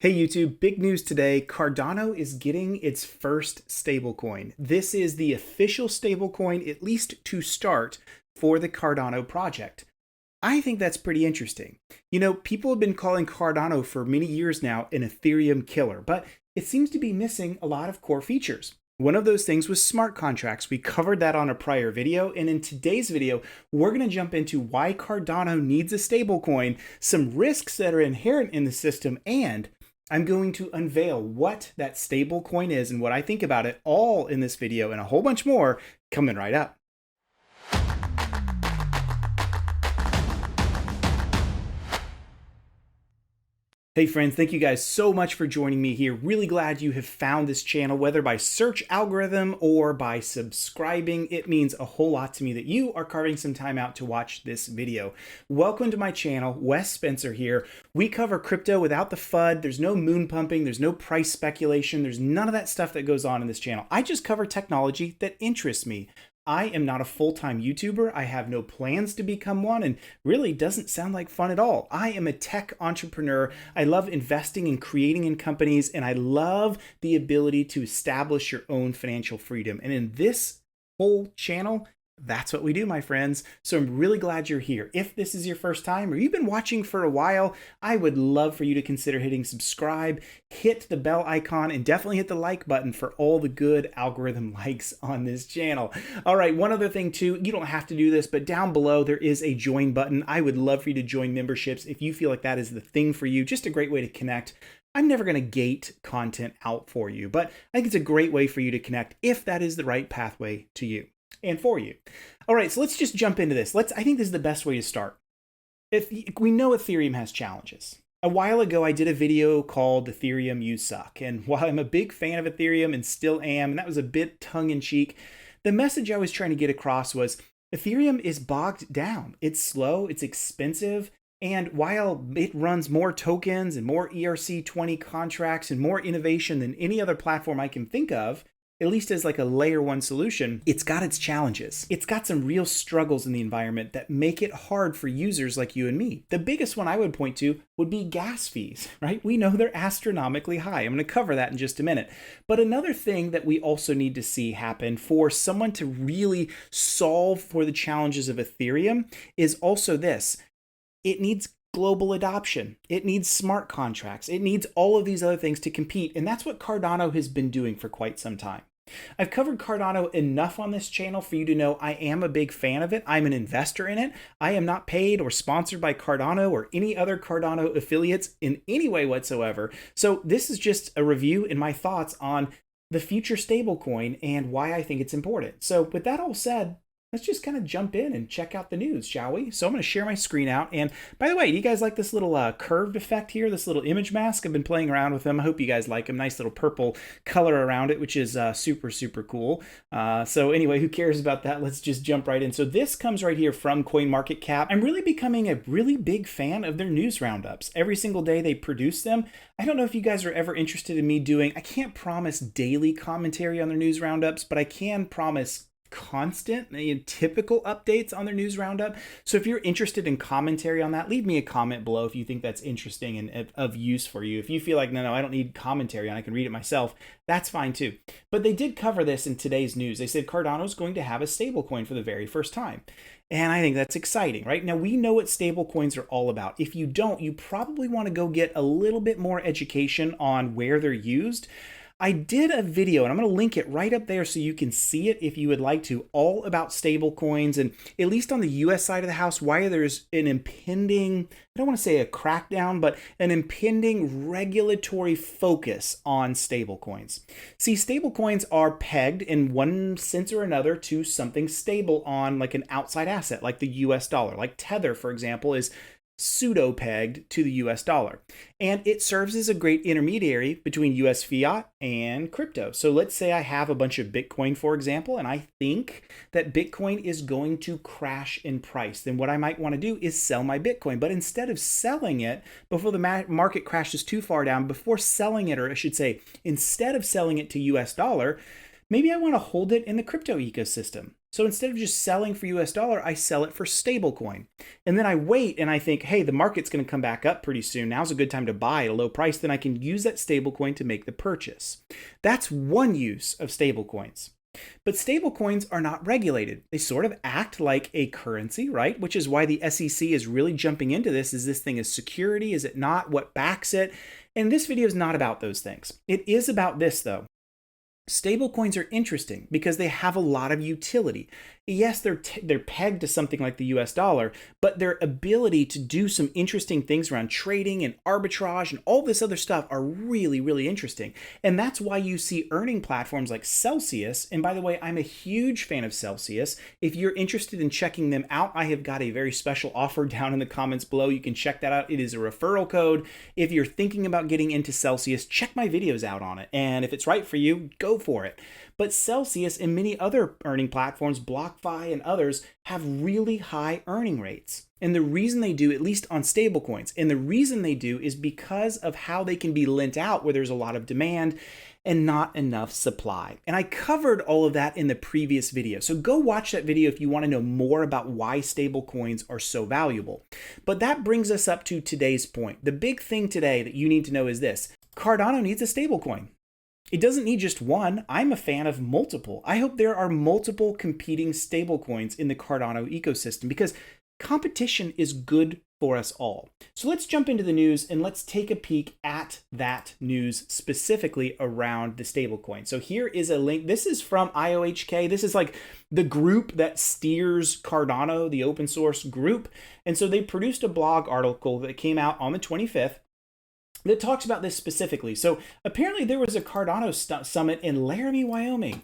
Hey YouTube, big news today. Cardano is getting its first stablecoin. This is the official stablecoin, at least to start, for the Cardano project. I think that's pretty interesting. You know, people have been calling Cardano for many years now an Ethereum killer, but it seems to be missing a lot of core features. One of those things was smart contracts. We covered that on a prior video, and in today's video, we're going to jump into why Cardano needs a stablecoin, some risks that are inherent in the system, and I'm going to unveil what that stablecoin is and what I think about it all in this video and a whole bunch more coming right up. Hey friends, thank you guys so much for joining me here. Really glad you have found this channel, whether by search algorithm or by subscribing. It means a whole lot to me that you are carving some time out to watch this video. Welcome to my channel, Wes Spencer here. We cover crypto without the FUD. There's no moon pumping. There's no price speculation. There's none of that stuff that goes on in this channel. I just cover technology that interests me. I am not a full-time YouTuber. I have no plans to become one, and really doesn't sound like fun at all. I am a tech entrepreneur. I love investing and creating in companies, and I love the ability to establish your own financial freedom. And in this whole channel, that's what we do, my friends. So I'm really glad you're here. If this is your first time or you've been watching for a while, I would love for you to consider hitting subscribe, hit the bell icon, and definitely hit the like button for all the good algorithm likes on this channel. All right, one other thing too, you don't have to do this, but down below there is a join button. I would love for you to join memberships if you feel like that is the thing for you. Just a great way to connect. I'm never going to gate content out for you, but I think it's a great way for you to connect if that is the right pathway to you and for you. All right, so let's just jump into this. I think this is the best way to start. If we know Ethereum has challenges. A while ago, I did a video called Ethereum You Suck. And while I'm a big fan of Ethereum and still am, and that was a bit tongue-in-cheek, the message I was trying to get across was Ethereum is bogged down. It's slow, it's expensive, and while it runs more tokens and more ERC20 contracts and more innovation than any other platform I can think of, at least as like a layer one solution, it's got its challenges. It's got some real struggles in the environment that make it hard for users like you and me. The biggest one I would point to would be gas fees, right? We know they're astronomically high. I'm going to cover that in just a minute. But another thing that we also need to see happen for someone to really solve for the challenges of Ethereum is also this. It needs global adoption. It needs smart contracts. It needs all of these other things to compete. And that's what Cardano has been doing for quite some time. I've covered Cardano enough on this channel for you to know I am a big fan of it. I'm an investor in it. I am not paid or sponsored by Cardano or any other Cardano affiliates in any way whatsoever. So this is just a review and my thoughts on the future stablecoin and why I think it's important. So with that all said, let's just kind of jump in and check out the news, shall we? So I'm going to share my screen out. And by the way, do you guys like this little curved effect here, this little image mask? I've been playing around with them. I hope you guys like them. Nice little purple color around it, which is super, super cool. So anyway, who cares about that? Let's just jump right in. So this comes right here from CoinMarketCap. I'm really becoming a really big fan of their news roundups. Every single day they produce them. I don't know if you guys are ever interested in me doing, I can't promise daily commentary on their news roundups, but I can promise constant and typical updates on their news roundup. So if you're interested in commentary on that, leave me a comment below if you think that's interesting and of use for you. If you feel like, no, I don't need commentary and I can read it myself, that's fine too. But they did cover this in today's news. They said Cardano's going to have a stablecoin for the very first time. And I think that's exciting, right? Now, we know what stablecoins are all about. If you don't, you probably want to go get a little bit more education on where they're used. I did a video, and I'm going to link it right up there so you can see it if you would like to, all about stablecoins, and at least on the US side of the house, why there's an impending, I don't want to say a crackdown, but an impending regulatory focus on stablecoins. See, stablecoins are pegged in one sense or another to something stable on like an outside asset, like the US dollar. Like Tether, for example, is pseudo-pegged to the US dollar. And it serves as a great intermediary between US fiat and crypto. So let's say I have a bunch of Bitcoin, for example, and I think that Bitcoin is going to crash in price. Then what I might want to do is sell my Bitcoin. But instead of selling it before the market crashes too far down, before selling it, or I should say, instead of selling it to US dollar, maybe I want to hold it in the crypto ecosystem. So instead of just selling for US dollar, I sell it for stablecoin. And then I wait and I think, hey, the market's going to come back up pretty soon. Now's a good time to buy at a low price. Then I can use that stablecoin to make the purchase. That's one use of stablecoins. But stablecoins are not regulated. They sort of act like a currency, right? Which is why the SEC is really jumping into this. Is this thing a security? Is it not? What backs it? And this video is not about those things. It is about this, though. Stablecoins are interesting because they have a lot of utility. Yes, they're pegged to something like the US dollar, but their ability to do some interesting things around trading and arbitrage and all this other stuff are really, really interesting. And that's why you see earning platforms like Celsius. And by the way, I'm a huge fan of Celsius. If you're interested in checking them out, I have got a very special offer down in the comments below. You can check that out. It is a referral code. If you're thinking about getting into Celsius, check my videos out on it. And if it's right for you, go for it. But Celsius and many other earning platforms, BlockFi and others, have really high earning rates. And the reason they do, at least on stablecoins, and the reason they do is because of how they can be lent out where there's a lot of demand and not enough supply. And I covered all of that in the previous video. So go watch that video if you want to know more about why stablecoins are so valuable. But that brings us up to today's point. The big thing today that you need to know is this: Cardano needs a stablecoin. It doesn't need just one. I'm a fan of multiple. I hope there are multiple competing stablecoins in the Cardano ecosystem because competition is good for us all. So let's jump into the news and let's take a peek at that news specifically around the stablecoin. So here is a link. This is from IOHK. This is like the group that steers Cardano, the open source group. And so they produced a blog article that came out on the 25th. that talks about this specifically. So apparently there was a Cardano summit in Laramie, Wyoming.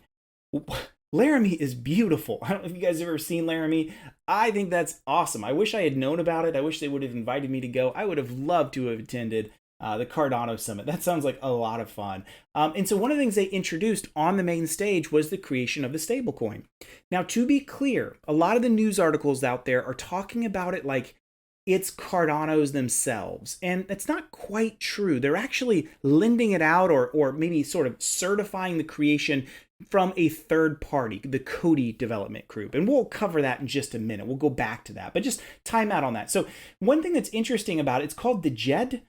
Laramie is beautiful. I don't know if you guys have ever seen Laramie. I think that's awesome. I wish I had known about it. I wish they would have invited me to go. I would have loved to have attended the Cardano summit. That sounds like a lot of fun. And so one of the things they introduced on the main stage was the creation of the stablecoin. Now, to be clear, a lot of the news articles out there are talking about it like it's Cardano's themselves. And that's not quite true. They're actually lending it out or maybe sort of certifying the creation from a third party, the COTI development group. And we'll cover that in just a minute. We'll go back to that, but just time out on that. So one thing that's interesting about it, it's called the Djed.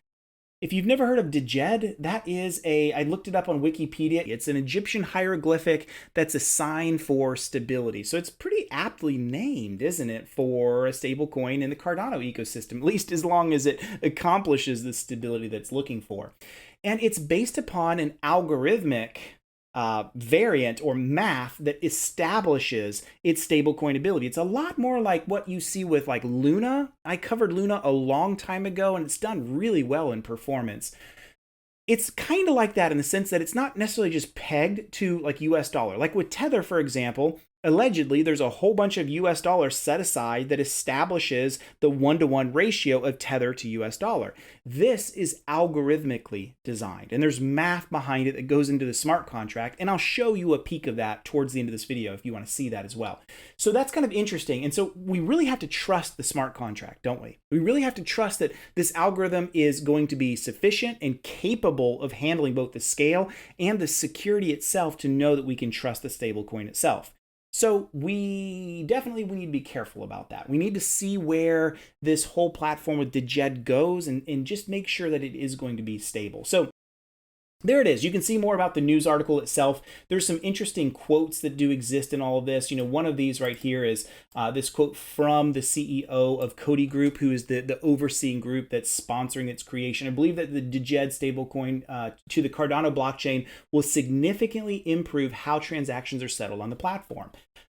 If you've never heard of Djed, that is I looked it up on Wikipedia. It's an Egyptian hieroglyphic that's a sign for stability. So it's pretty aptly named, isn't it, for a stable coin in the Cardano ecosystem, at least as long as it accomplishes the stability that's looking for. And it's based upon an algorithmic variant or math that establishes its stablecoin ability. It's a lot more like what you see with like Luna. I covered Luna a long time ago and it's done really well in performance. It's kind of like that in the sense that it's not necessarily just pegged to like US dollar. Like with Tether, for example, allegedly there's a whole bunch of US dollars set aside that establishes the 1-to-1 ratio of Tether to US dollar. This is algorithmically designed and there's math behind it that goes into the smart contract. And I'll show you a peek of that towards the end of this video if you want to see that as well. So that's kind of interesting. And so we really have to trust the smart contract, don't we? We really have to trust that this algorithm is going to be sufficient and capable of handling both the scale and the security itself to know that we can trust the stablecoin itself. So we need to be careful about that. We need to see where this whole platform with Djed goes and just make sure that it is going to be stable. So there it is. You can see more about the news article itself. There's some interesting quotes that do exist in all of this. You know, one of these right here is this quote from the CEO of COTI Group, who is the overseeing group that's sponsoring its creation. I believe that the Djed stablecoin to the Cardano blockchain will significantly improve how transactions are settled on the platform.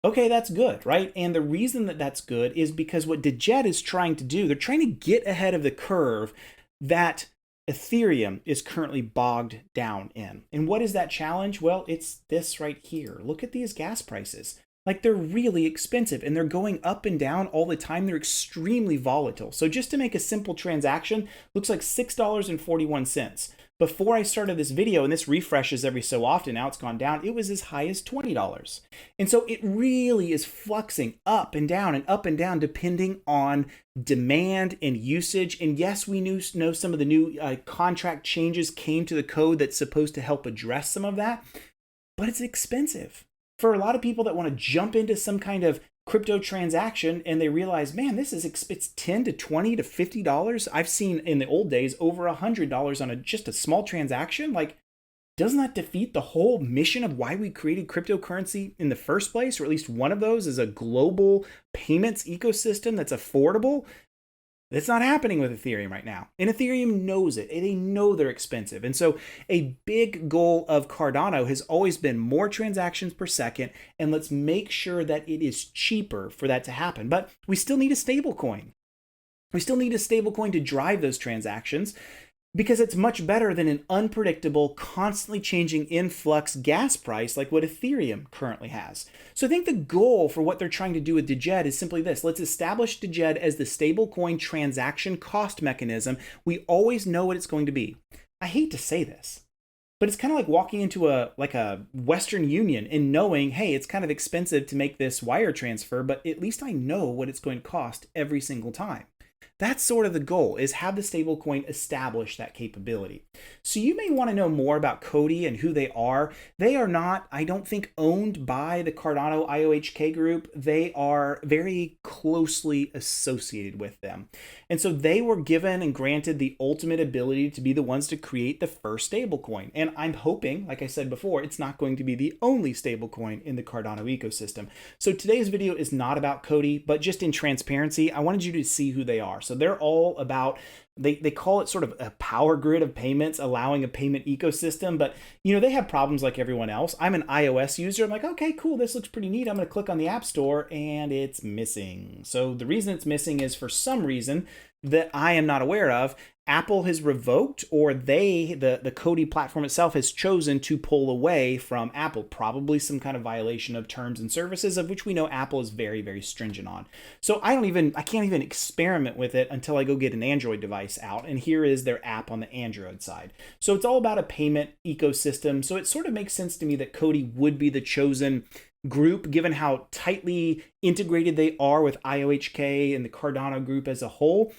Okay, that's good, right? And the reason that that's good is because what Djed is trying to do, they're trying to get ahead of the curve that Ethereum is currently bogged down in. And what is that challenge? Well, it's this right here. Look at these gas prices. Like they're really expensive and they're going up and down all the time. They're extremely volatile. So just to make a simple transaction, looks like $6.41. Before I started this video, and this refreshes every so often, now it's gone down, it was as high as $20. And so it really is fluxing up and down depending on demand and usage. And yes, we know some of the new contract changes came to the code that's supposed to help address some of that, but it's expensive. for a lot of people that want to jump into some kind of crypto transaction and they realize, man, it's $10 to $20 to $50. I've seen in the old days over $100 on just a small transaction. Like, doesn't that defeat the whole mission of why we created cryptocurrency in the first place? Or at least one of those is a global payments ecosystem that's affordable. That's not happening with Ethereum right now. And Ethereum knows it. They know they're expensive. And so a big goal of Cardano has always been more transactions per second. And let's make sure that it is cheaper for that to happen. But we still need a stablecoin. We still need a stablecoin to drive those transactions, because it's much better than an unpredictable, constantly changing influx gas price like what Ethereum currently has. So I think the goal for what they're trying to do with Djed is simply this. Let's establish Djed as the stablecoin transaction cost mechanism. We always know what it's going to be. I hate to say this, but it's kind of like walking into a Western Union and knowing, hey, it's kind of expensive to make this wire transfer, but at least I know what it's going to cost every single time. That's sort of the goal, is have the stablecoin establish that capability. So you may want to know more about COTI and who they are. They are not, I don't think, owned by the Cardano IOHK group. They are very closely associated with them. And so they were given and granted the ultimate ability to be the ones to create the first stablecoin. And I'm hoping, like I said before, it's not going to be the only stablecoin in the Cardano ecosystem. So today's video is not about COTI, but just in transparency, I wanted you to see who they are. So they're all about, they call it sort of a power grid of payments, allowing a payment ecosystem. But, you know, they have problems like everyone else. I'm an iOS user. I'm like, okay, cool. This looks pretty neat. I'm going to click on the App Store and it's missing. So the reason it's missing is for some reason that I am not aware of, Apple has revoked, or the COTI platform itself has chosen to pull away from Apple, probably some kind of violation of terms and services, of which we know Apple is very, very stringent on. So I can't even experiment with it until I go get an Android device out. And here is their app on the Android side. So it's all about a payment ecosystem. So it sort of makes sense to me that COTI would be the chosen group, given how tightly integrated they are with IOHK and the Cardano group as a whole.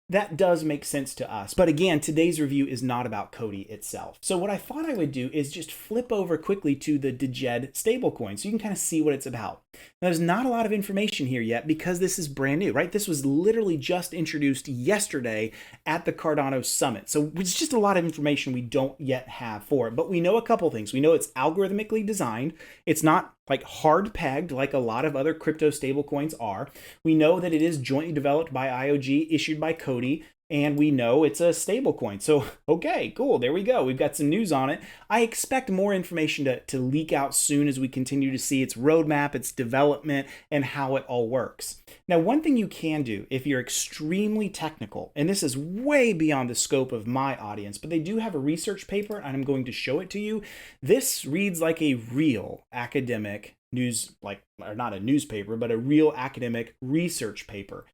That does make sense to us. But again, today's review is not about COTI itself. So what I thought I would do is just flip over quickly to the Djed stablecoin so you can kind of see what it's about. Now, there's not a lot of information here yet because this is brand new, right? This was literally just introduced yesterday at the Cardano Summit. So it's just a lot of information we don't yet have for it. But we know a couple things. We know it's algorithmically designed. It's not like hard pegged like a lot of other crypto stablecoins are. We know that it is jointly developed by IOG, issued by COTI, and we know it's a stablecoin. So, okay, cool. There we go. We've got some news on it. I expect more information to leak out soon as we continue to see its roadmap, its development, and how it all works. Now, one thing you can do if you're extremely technical, and this is way beyond the scope of my audience, but they do have a research paper, and I'm going to show it to you. This reads like a real academic news, or not a newspaper, but a real academic research paper.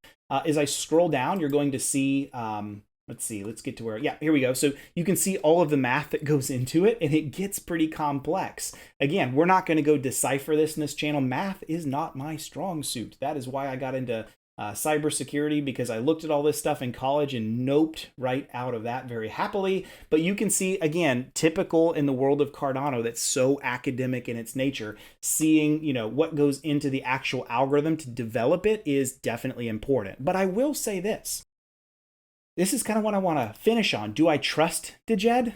As I scroll down, you're going to see, let's get to where, yeah, here we go. So you can see all of the math that goes into it, and it gets pretty complex. Again, we're not going to go decipher this in this channel. Math is not my strong suit. That is why I got into cybersecurity, because I looked at all this stuff in college and noped right out of that very happily. But you can see, again, typical in the world of Cardano that's so academic in its nature, seeing, you know, what goes into the actual algorithm to develop it is definitely important. But I will say this. This is kind of what I want to finish on. Do I trust Djed?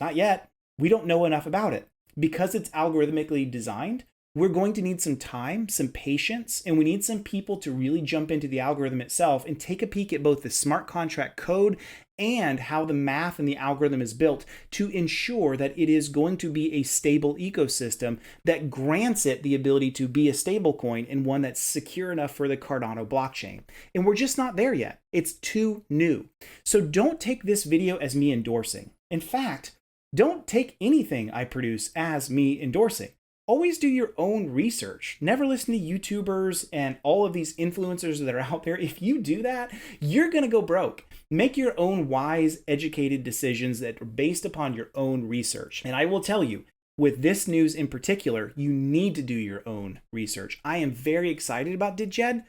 Not yet. We don't know enough about it. Because it's algorithmically designed, we're going to need some time, some patience, and we need some people to really jump into the algorithm itself and take a peek at both the smart contract code and how the math and the algorithm is built to ensure that it is going to be a stable ecosystem that grants it the ability to be a stablecoin and one that's secure enough for the Cardano blockchain. And we're just not there yet. It's too new. So don't take this video as me endorsing. In fact, don't take anything I produce as me endorsing. Always do your own research. Never listen to YouTubers and all of these influencers that are out there. If you do that, you're going to go broke. Make your own wise, educated decisions that are based upon your own research. And I will tell you, with this news in particular, you need to do your own research. I am very excited about Djed.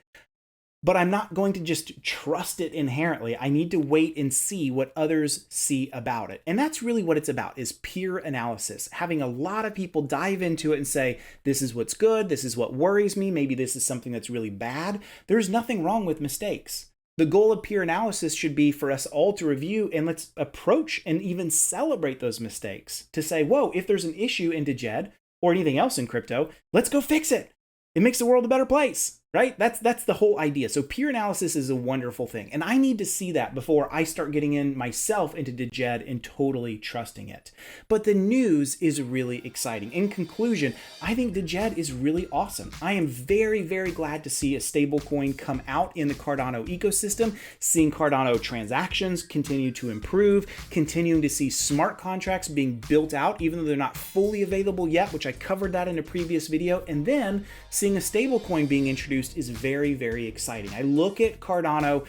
but I'm not going to just trust it inherently. I need to wait and see what others see about it. And that's really what it's about, is peer analysis. Having a lot of people dive into it and say, this is what's good, this is what worries me, maybe this is something that's really bad. There's nothing wrong with mistakes. The goal of peer analysis should be for us all to review and let's approach and even celebrate those mistakes. To say, whoa, if there's an issue in Djed or anything else in crypto, let's go fix it. It makes the world a better place, right? That's the whole idea. So peer analysis is a wonderful thing. And I need to see that before I start getting in myself into Djed and totally trusting it. But the news is really exciting. In conclusion, I think Djed is really awesome. I am very, very glad to see a stablecoin come out in the Cardano ecosystem, seeing Cardano transactions continue to improve, continuing to see smart contracts being built out, even though they're not fully available yet, which I covered that in a previous video, and then seeing a stablecoin being introduced is very, very exciting. I look at Cardano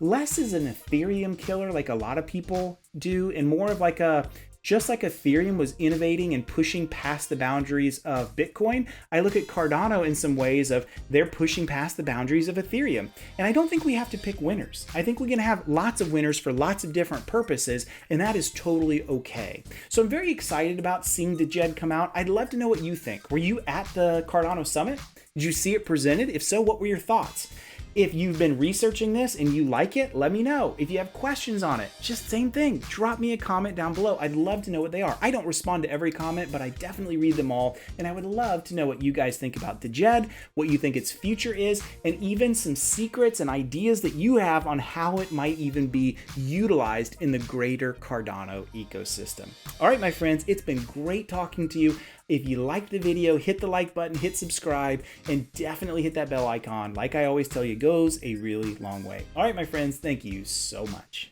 less as an Ethereum killer like a lot of people do, and more of like just like Ethereum was innovating and pushing past the boundaries of Bitcoin, I look at Cardano in some ways of they're pushing past the boundaries of Ethereum. And I don't think we have to pick winners. I think we can have lots of winners for lots of different purposes, and that is totally okay. So I'm very excited about seeing Djed come out. I'd love to know what you think. Were you at the Cardano Summit? Did you see it presented? If so, what were your thoughts? If you've been researching this and you like it, let me know. If you have questions on it, just same thing. Drop me a comment down below. I'd love to know what they are. I don't respond to every comment, but I definitely read them all. And I would love to know what you guys think about Djed, what you think its future is, and even some secrets and ideas that you have on how it might even be utilized in the greater Cardano ecosystem. All right, my friends, it's been great talking to you. If you liked the video, hit the like button, hit subscribe, and definitely hit that bell icon. Like I always tell you, it goes a really long way. All right, my friends, thank you so much.